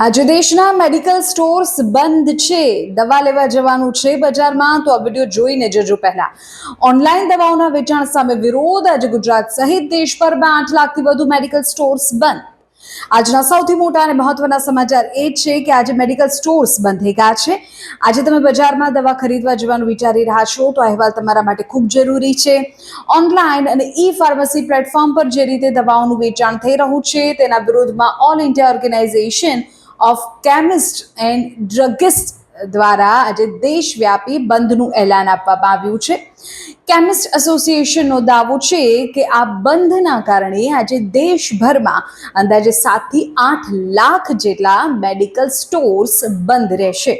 આજે દેશના medical stores બંધ છે। દવા લેવા જવાનું છે બજારમાં તો આ વિડીયો જોઈને જજો। પહેલા ઓનલાઈન દવાઓના વેચાણ સામે વિરોધ। આજે ગુજરાત સહિત દેશભરમાં 8 લાખથી વધુ મેડિકલ સ્ટોર્સ બંધ। આજના સૌથી મોટા અને મહત્વના સમાચાર એ છે કે આજે મેડિકલ સ્ટોર્સ બંધ થઈ ગયા છે। આજે તમે બજારમાં દવા ખરીદવા જવાનું વિચારી રહ્યા છો તો અહેવાલ તમારા માટે ખૂબ જરૂરી છે। ઓનલાઈન અને ઈ ફાર્મસી પ્લેટફોર્મ પર જે રીતે દવાઓનું વેચાણ થઈ રહ્યું છે તેના વિરોધમાં all India organisation of chemist and druggist દ્વારા આજે દેશવ્યાપી બંધનું એલાન આપવામાં આવ્યું છે। કેમિસ્ટ એસોસિએશનનો દાવો છે કે આ બંધના કારણે આજે દેશભરમાં અંદાજે 7 થી 8 લાખ જેટલા મેડિકલ સ્ટોર્સ બંધ રહેશે।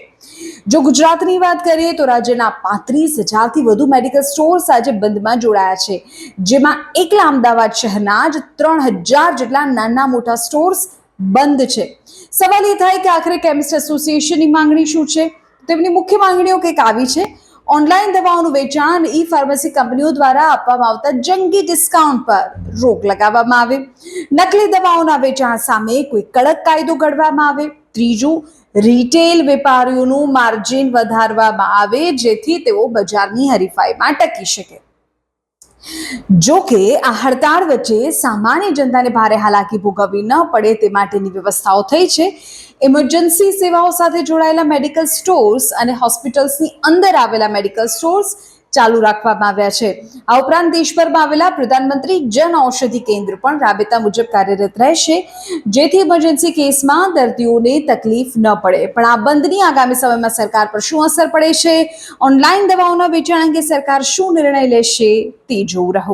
જો ગુજરાતની વાત કરીએ તો રાજ્યના 35,000થી વધુ મેડિકલ સ્ટોર્સ આજે બંધમાં જોડાયા છે, જેમાં એકલા અમદાવાદ શહેરના જ 3,000 જેટલા નાના મોટા સ્ટોર્સ બંધ છે। સવાલ એ થાય કે આખરે કેમિસ્ટ એસોસિએશનની માંગણી શું છે? તેમની મુખ્ય માંગણીઓ કંઈક આવી છે। ઓનલાઈન દવાઓનું વેચાણ ઈ ફાર્મસી કંપનીઓ દ્વારા આપવામાં આવતા જંગી ડિસ્કાઉન્ટ પર રોક લગાવવામાં આવે, નકલી દવાઓના વેચાણ સામે કોઈ કડક કાયદો ઘડવામાં આવે, ત્રીજું રિટેલ વેપારીઓનું માર્જિન વધારવામાં આવે જેથી તેઓ બજારની હરીફાઈમાં ટકી શકે। જો કે આ હડતાળ વચ્ચે સામાન્ય જનતાને ભારે હાલાકી ભોગવવી ન પડે તે માટેની વ્યવસ્થાઓ થઈ છે। ઇમરજન્સી સેવાઓ સાથે જોડાયેલા મેડિકલ સ્ટોર્સ અને હોસ્પિટલ્સની અંદર આવેલા મેડિકલ સ્ટોર્સ ચાલુ રાખવામાં આવ્યા છે। આ ઉપરાંત દેશભરમાં આવેલા પ્રધાનમંત્રી જન ઔષધિ કેન્દ્ર પણ રાબેતા મુજબ કાર્યરત રહેશે જેથી ઇમરજન્સી કેસમાં દર્દીઓને તકલીફ ન પડે। પણ આ બંધની આગામી સમયમાં સરકાર પર શું અસર પડે છે? ઓનલાઈન દવાઓના વેચાણ અંગે સરકાર શું નિર્ણય લેશે તે જોવું રહ્યું।